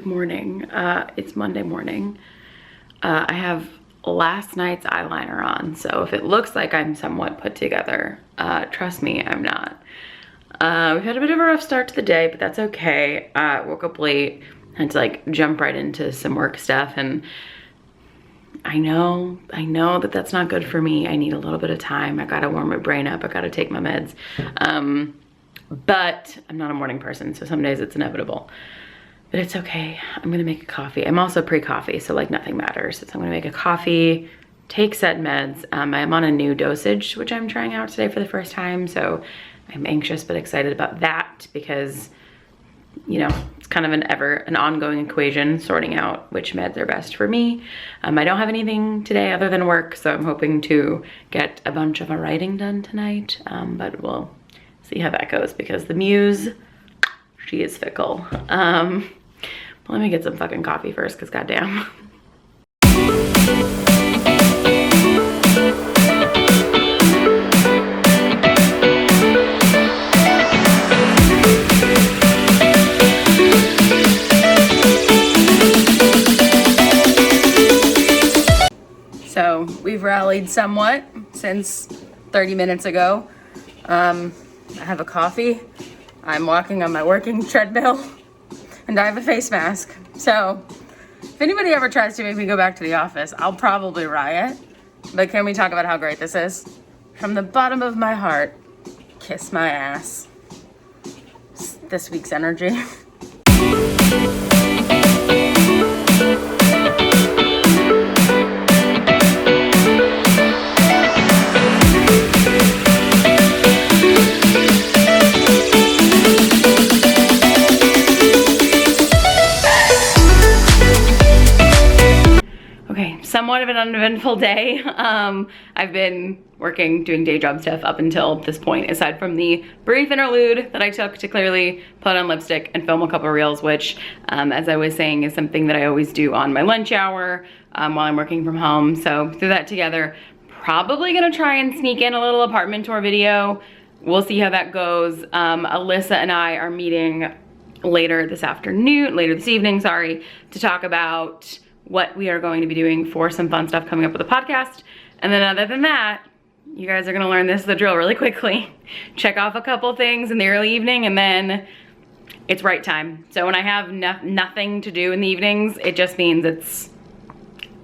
Good morning. It's Monday morning. I have last night's eyeliner on, so if it looks like I'm somewhat put together, trust me, I'm not. We've had a bit of a rough start to the day, but that's okay. Woke up late, had to like jump right into some work stuff, and I know that that's not good for me. I need a little bit of time. I gotta warm my brain up. I gotta take my meds. But I'm not a morning person, so some days it's inevitable. But it's okay. I'm gonna make a coffee. I'm also pre-coffee, so like nothing matters. So I'm gonna make a coffee, take said meds. I'm on a new dosage, which I'm trying out today for the first time. So I'm anxious but excited about that because, you know, it's kind of an ongoing equation sorting out which meds are best for me. I don't have anything today other than work, so I'm hoping to get a bunch of writing done tonight. But we'll see how that goes because the muse, she is fickle. Let me get some fucking coffee first, because goddamn. So we've rallied somewhat since 30 minutes ago. I have a coffee. I'm walking on my working treadmill, and I have a face mask. So if anybody ever tries to make me go back to the office, I'll probably riot. But can we talk about how great this is? From the bottom of my heart, kiss my ass. It's this week's energy. Somewhat of an uneventful day. I've been working, doing day job stuff up until this point, aside from the brief interlude that I took to clearly put on lipstick and film a couple reels, which, as I was saying, is something that I always do on my lunch hour while I'm working from home. So threw that together. Probably gonna try and sneak in a little apartment tour video. We'll see how that goes. Alyssa and I are meeting later this evening, to talk about what we are going to be doing for some fun stuff coming up with the podcast. And then other than that, you guys are gonna learn this is the drill really quickly. Check off a couple things in the early evening and then it's write time. So when I have nothing to do in the evenings, it just means it's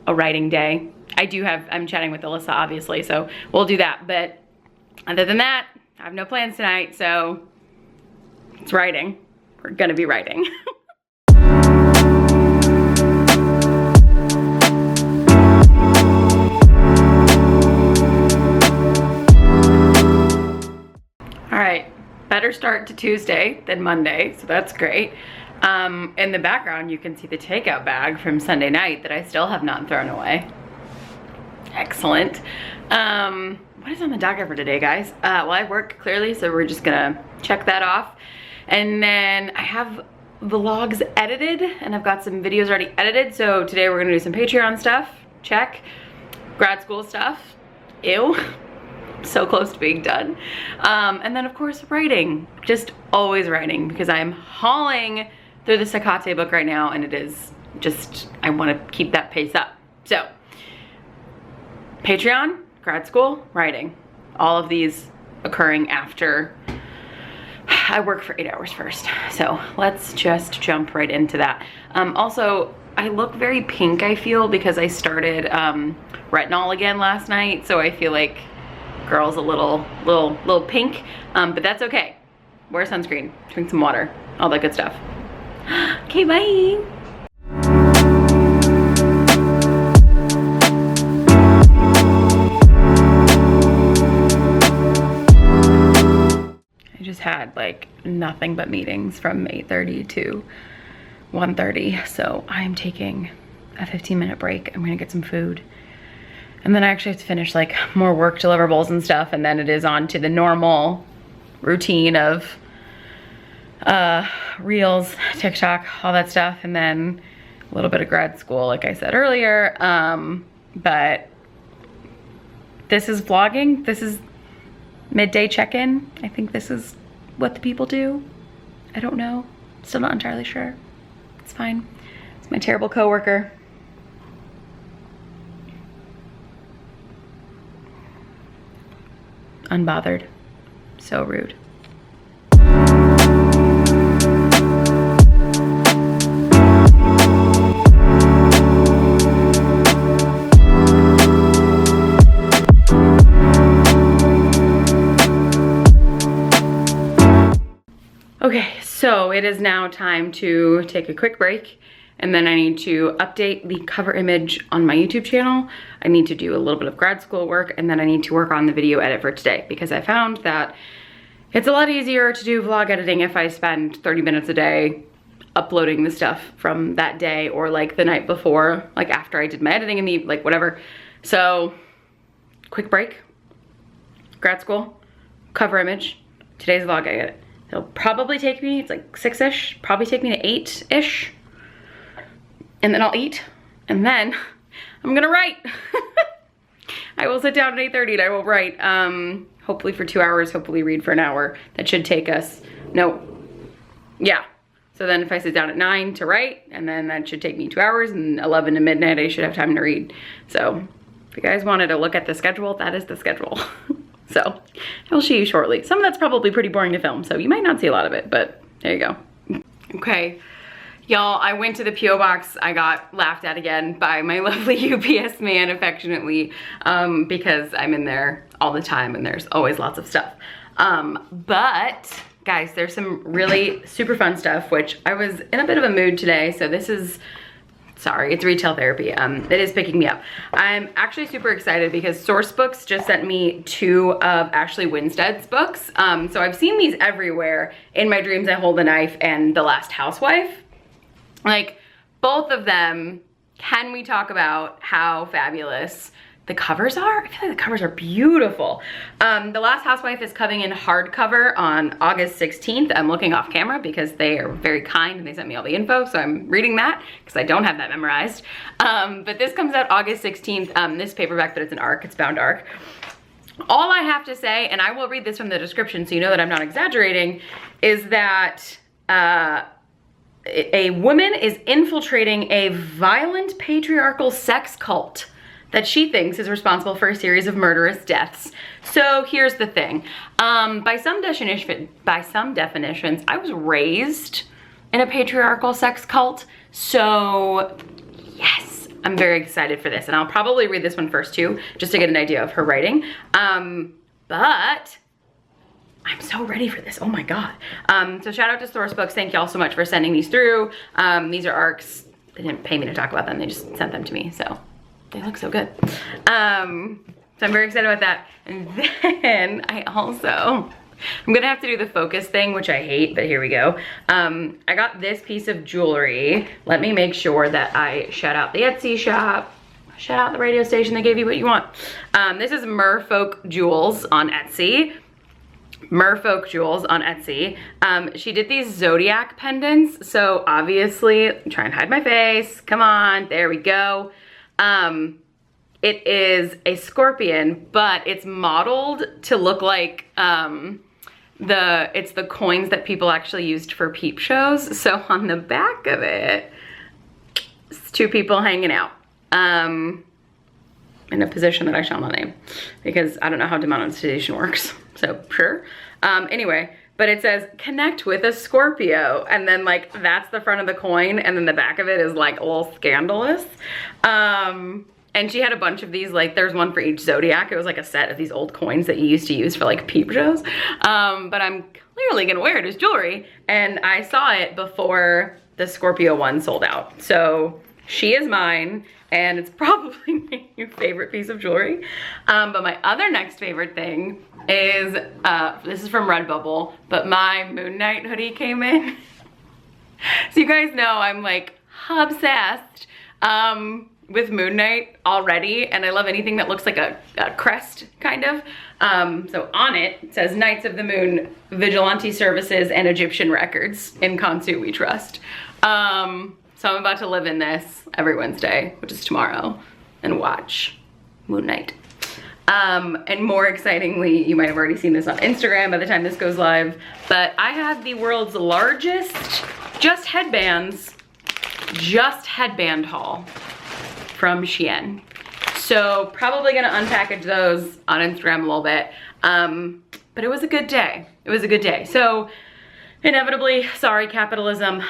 a writing day. I'm chatting with Alyssa obviously, so we'll do that. But other than that, I have no plans tonight, so it's writing. We're gonna be writing. Better start to Tuesday than Monday, so that's great. In the background, you can see the takeout bag from Sunday night that I still have not thrown away. Excellent. What is on the docket for today, guys? Well, I work clearly, so we're just gonna check that off. And then I have vlogs edited, and I've got some videos already edited, so today we're gonna do some Patreon stuff, check. Grad school stuff, ew. So close to being done. And then of course writing, just always writing, because I'm hauling through the Sakate book right now, and it is just, I want to keep that pace up. So Patreon, grad school, writing, all of these occurring after I work for 8 hours first. So let's just jump right into that. Also, I look very pink, I feel, because I started retinol again last night, so I feel like girl's a little pink, but that's okay. Wear sunscreen, drink some water, all that good stuff. Okay, bye. I just had like nothing but meetings from 8:30 to 1:30, so I'm taking a 15-minute break. I'm gonna get some food. And then I actually have to finish like more work deliverables and stuff, and then it is on to the normal routine of reels, TikTok, all that stuff, and then a little bit of grad school, like I said earlier. But this is vlogging. This is midday check-in. I think this is what the people do. I don't know. Still not entirely sure. It's fine. my terrible coworker. Unbothered. So rude. Okay, so it is now time to take a quick break, and then I need to update the cover image on my YouTube channel. I need to do a little bit of grad school work, and then I need to work on the video edit for today, because I found that it's a lot easier to do vlog editing if I spend 30 minutes a day uploading the stuff from that day, or like the night before, like after I did my editing in the, like whatever. So, quick break, grad school, cover image, today's vlog edit. It'll probably take me, it's like 6-ish, probably take me to 8-ish. And then I'll eat, and then I'm gonna write. I will sit down at 8:30 and I will write, hopefully for 2 hours, hopefully read for an hour. That should take us, no, yeah. So then if I sit down at 9 to write, and then that should take me 2 hours, and 11 to midnight I should have time to read. So if you guys wanted to look at the schedule, that is the schedule. So I'll show you shortly. Some of that's probably pretty boring to film, so you might not see a lot of it, but there you go. Okay, y'all, I went to the P.O. box. I got laughed at again by my lovely UPS man affectionately, because I'm in there all the time and there's always lots of stuff. But guys, there's some really super fun stuff, which I was in a bit of a mood today, so this is, sorry, it's retail therapy. It is picking me up. I'm actually super excited because Source Books just sent me 2 of Ashley Winstead's books. So I've seen these everywhere. In My Dreams I Hold the Knife and The Last Housewife. Like, both of them, can we talk about how fabulous the covers are? I feel like the covers are beautiful. The Last Housewife is coming in hardcover on August 16th. I'm looking off camera because they are very kind and they sent me all the info, so I'm reading that because I don't have that memorized. But this comes out August 16th, this paperback, but it's an ARC, it's bound ARC. All I have to say, and I will read this from the description so you know that I'm not exaggerating, is that a woman is infiltrating a violent patriarchal sex cult that she thinks is responsible for a series of murderous deaths. So here's the thing. By some definitions, I was raised in a patriarchal sex cult. So yes, I'm very excited for this. And I'll probably read this one first too, just to get an idea of her writing. But I'm so ready for this, oh my God. So shout out to Source Books. Thank y'all so much for sending these through. These are ARCs. They didn't pay me to talk about them. They just sent them to me, so. They look so good. So I'm very excited about that. And then I also, I'm gonna have to do the focus thing, which I hate, but here we go. I got this piece of jewelry. Let me make sure that I shout out the Etsy shop, shout out the radio station that gave you what you want. This is Merfolk Jewels on Etsy. Merfolk Jewels on Etsy. She did these zodiac pendants. So obviously, try and hide my face. Come on, there we go. It is a scorpion, but it's modeled to look like it's the coins that people actually used for peep shows. So on the back of it, it's 2 people hanging out in a position that I shall not name because I don't know how demonetization works. So sure. Anyway, but it says connect with a Scorpio, and then like that's the front of the coin, and then the back of it is like a little scandalous. And she had a bunch of these, like there's one for each zodiac. It was like a set of these old coins that you used to use for like peep shows. But I'm clearly gonna wear it as jewelry, and I saw it before the Scorpio one sold out. So she is mine, and it's probably my new favorite piece of jewelry. But my other next favorite thing is, this is from Redbubble, but my Moon Knight hoodie came in. So you guys know I'm like obsessed with Moon Knight already, and I love anything that looks like a crest, kind of. So on it says Knights of the Moon, Vigilante Services, and Egyptian Records. In Khonsu we trust. So I'm about to live in this every Wednesday, which is tomorrow, and watch Moon Knight. And more excitingly, you might have already seen this on Instagram by the time this goes live, but I have the world's largest just headbands just headband haul from Shein. So probably gonna unpackage those on Instagram a little bit. But it was a good day. It was a good day. So inevitably, sorry capitalism,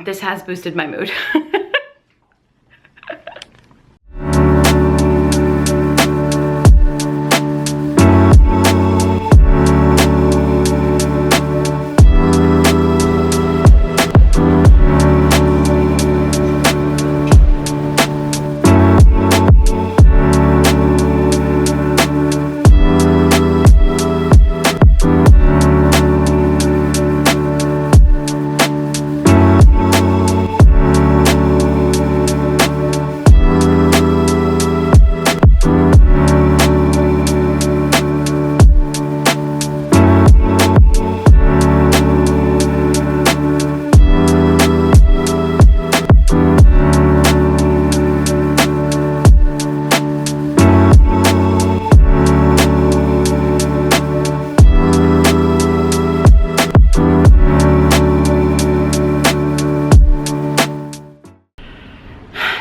this has boosted my mood.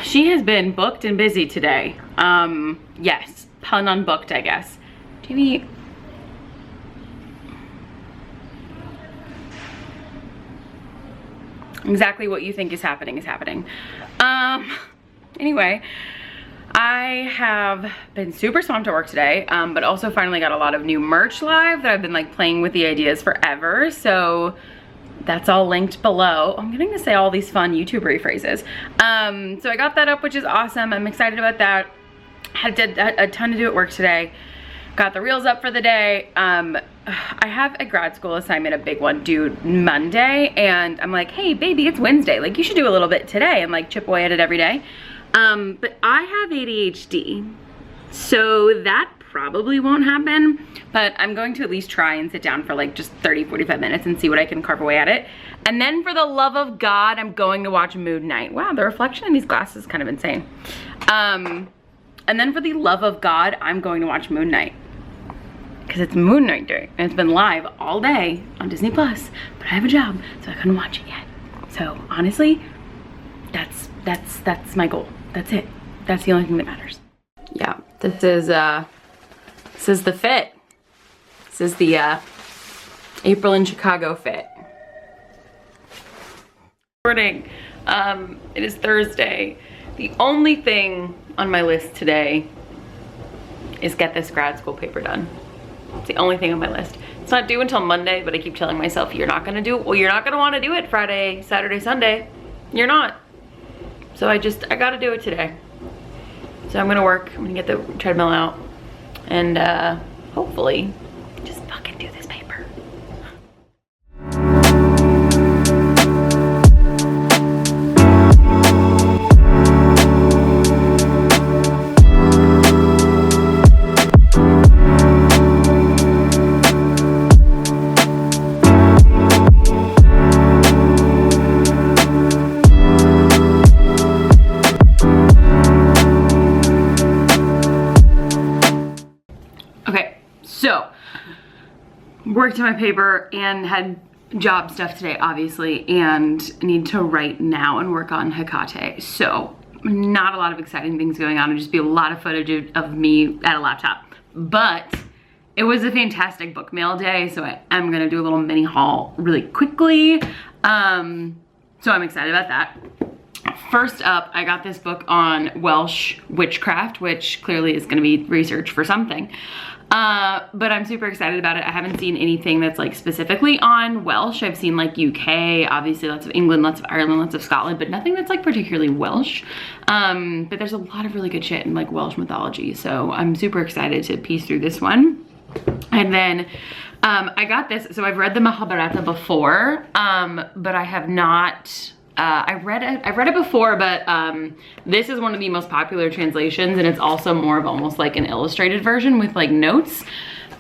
She has been booked and busy today. Yes, pun on booked, I guess. Jamie. Exactly what you think is happening is happening. Anyway, I have been super swamped at work today, but also finally got a lot of new merch live that I've been like playing with the ideas forever. So that's all linked below. I'm getting to say all these fun YouTuber phrases. So I got that up, which is awesome. I'm excited about that. Had a ton to do at work today. Got the reels up for the day. I have a grad school assignment, a big one, due Monday, and I'm like, hey baby, it's Wednesday. Like you should do a little bit today and like chip away at it every day. But I have ADHD, so that probably won't happen, but I'm going to at least try and sit down for like just 30-45 minutes and see what I can carve away at it. And then for the love of God, I'm going to watch Moon Knight. Wow, the reflection in these glasses is kind of insane. And then for the love of God, I'm going to watch Moon Knight, because it's Moon Knight Day and it's been live all day on Disney Plus, but I have a job, so I couldn't watch it yet. So honestly, that's my goal. That's it. That's the only thing that matters. Yeah, this is the fit. This is the April in Chicago fit. Morning. It is Thursday. The only thing on my list today is get this grad school paper done. It's the only thing on my list. It's not due until Monday, but I keep telling myself, you're not gonna do it. Well, you're not gonna wanna do it Friday, Saturday, Sunday. You're not. So I gotta do it today. So I'm gonna work, I'm gonna get the treadmill out, and hopefully just fucking do this paper. So, worked on my paper and had job stuff today, obviously, and need to write now and work on Hecate. So, not a lot of exciting things going on. It'll just be a lot of footage of me at a laptop. But it was a fantastic book mail day, so I am gonna do a little mini haul really quickly. So I'm excited about that. First up, I got this book on Welsh witchcraft, which clearly is gonna be research for something. But I'm super excited about it. I haven't seen anything that's like specifically on Welsh. I've seen like UK, obviously lots of England, lots of Ireland, lots of Scotland, but nothing that's like particularly Welsh. But there's a lot of really good shit in like Welsh mythology. So I'm super excited to piece through this one. And then I got this, so I've read the Mahabharata before, but I have not, I've read it before, but this is one of the most popular translations, and it's also more of almost like an illustrated version with like notes.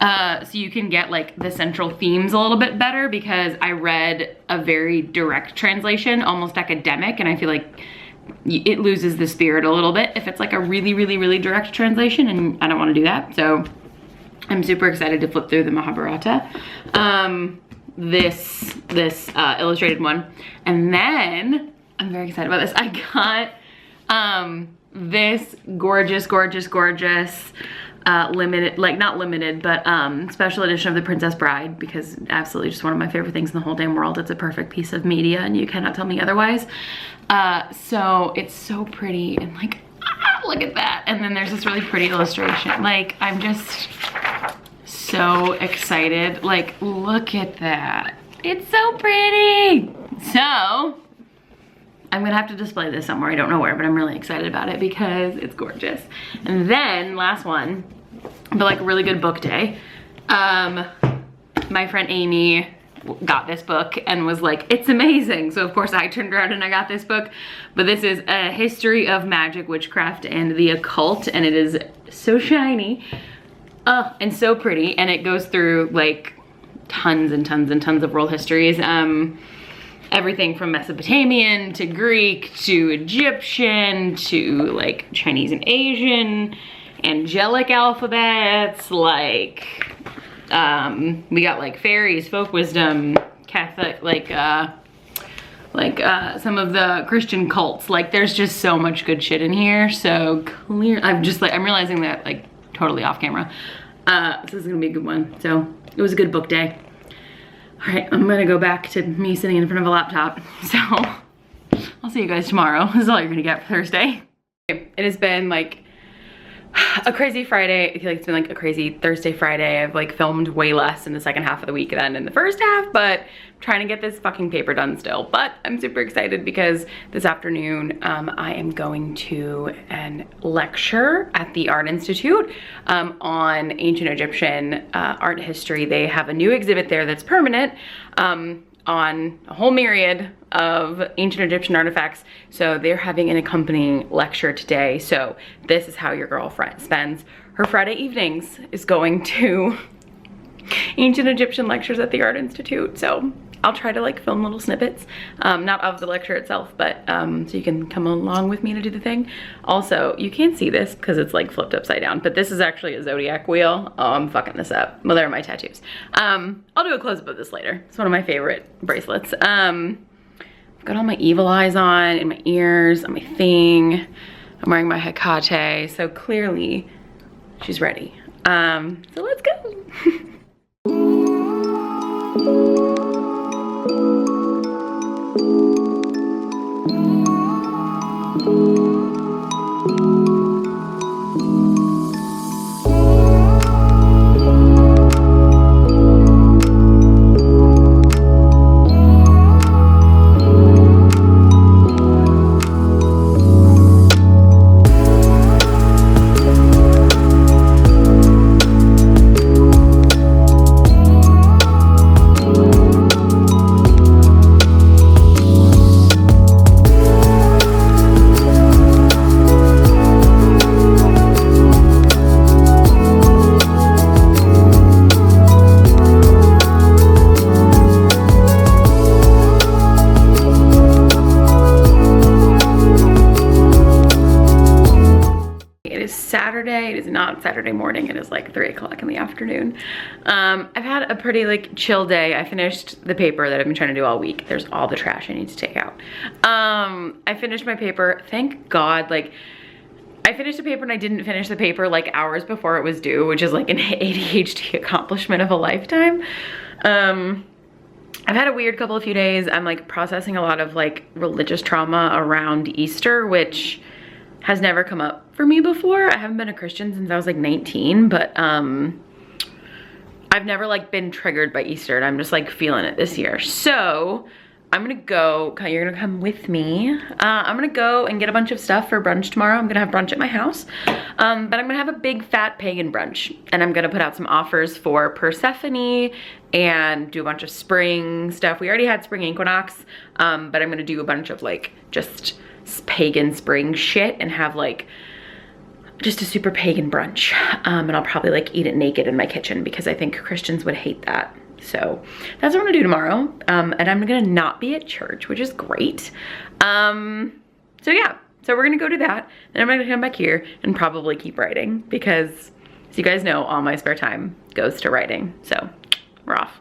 So you can get like the central themes a little bit better, because I read a very direct translation, almost academic, and I feel like it loses the spirit a little bit if it's like a really, really, really direct translation, and I don't want to do that. So I'm super excited to flip through the Mahabharata. This illustrated one. And then I'm very excited about this. I got this gorgeous limited, like not limited, but special edition of The Princess Bride, because absolutely just one of my favorite things in the whole damn world. It's a perfect piece of media and you cannot tell me otherwise. So it's so pretty and like, look at that. And then there's this really pretty illustration. Like, I'm just so excited. Like, look at that. It's so pretty. So I'm gonna have to display this somewhere. I don't know where, but I'm really excited about it because it's gorgeous. And then last one, but like a really good book day. My friend Amy got this book and was like, it's amazing. So of course I turned around and I got this book, but this is A History of Magic, Witchcraft, and the Occult, and it is so shiny and so pretty, and it goes through like tons and tons and tons of world histories. Everything from Mesopotamian to Greek to Egyptian to like Chinese and Asian, angelic alphabets, like we got like fairies, folk wisdom, Catholic, like some of the Christian cults. Like there's just so much good shit in here. So clear, I'm realizing that like totally off camera. So this is gonna be a good one. So it was a good book day. All right, I'm gonna go back to me sitting in front of a laptop. So I'll see you guys tomorrow. This is all you're gonna get for Thursday. It has been like a crazy Friday. I feel like it's been like a crazy Thursday, Friday. I've like filmed way less in the second half of the week than in the first half, but I'm trying to get this fucking paper done still. But I'm super excited because this afternoon I am going to an lecture at the Art Institute on ancient Egyptian art history. They have a new exhibit there that's permanent on a whole myriad of ancient Egyptian artifacts. So they're having an accompanying lecture today. So this is how your girlfriend spends her Friday evenings, is going to ancient Egyptian lectures at the Art Institute. So I'll try to like film little snippets, not of the lecture itself, but so you can come along with me to do the thing. Also, you can't see this because it's like flipped upside down, but this is actually a zodiac wheel. Oh, I'm fucking this up. Well, there are my tattoos. I'll do a close-up of this later. It's one of my favorite bracelets. I've got all my evil eyes on, in my ears, on my thing. I'm wearing my Hecate, so clearly she's ready. So let's go. Saturday. It is not Saturday morning. It is like 3 o'clock in the afternoon. I've had a pretty like chill day. I finished the paper that I've been trying to do all week. There's all the trash I need to take out. I finished my paper. Thank God. Like, I finished the paper and I didn't finish the paper like hours before it was due, which is like an ADHD accomplishment of a lifetime. I've had a weird couple of few days. I'm like processing a lot of like religious trauma around Easter, which has never come up for me before. I haven't been a Christian since I was like 19, but I've never like been triggered by Easter, and I'm just like feeling it this year. So I'm gonna go, you're gonna come with me. I'm gonna go and get a bunch of stuff for brunch tomorrow. I'm gonna have brunch at my house, but I'm gonna have a big fat pagan brunch, and I'm gonna put out some offers for Persephone and do a bunch of spring stuff. We already had spring equinox, but I'm gonna do a bunch of like just pagan spring shit and have like just a super pagan brunch, and I'll probably like eat it naked in my kitchen because I think Christians would hate that. So that's what I'm gonna do tomorrow, and I'm gonna not be at church, which is great. So yeah, so we're gonna go do that, and I'm gonna come back here and probably keep writing because, as you guys know, all my spare time goes to writing. So we're off.